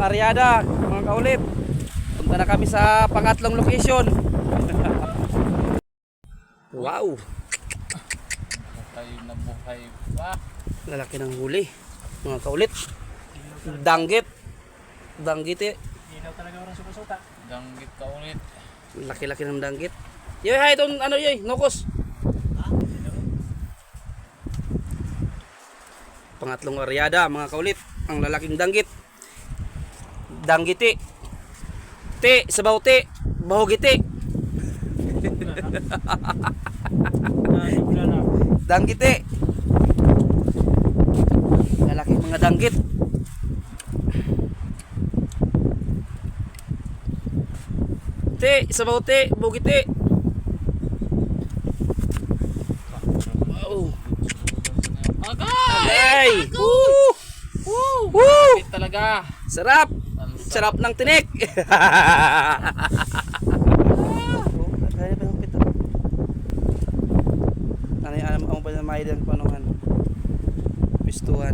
Aryada, mga kaulit. Punta na kami sa pangatlong location. Wow! Buhay na buhay pa. Lalaki ng huli, mga kaulit. Danggit. Danggit eh. Dinaw talaga orang suka-suka. Danggit ka ulit. Laki-laki ng danggit. Yoy, hay, itong ano yoy, nokos. Pangatlong aryada, mga kaulit. Ang lalaking danggit. Danggiti. Ti, sabaw ti. Bahugiti. Danggiti. Lalaking mga danggit. Ti, sabaw ti, bahugiti. Wow. Agay! Woo! Woo! Danggit talaga. Sarap! Sarap ng tinik! Ano yung alam mo ba na may dan panuhan? Pistuhan.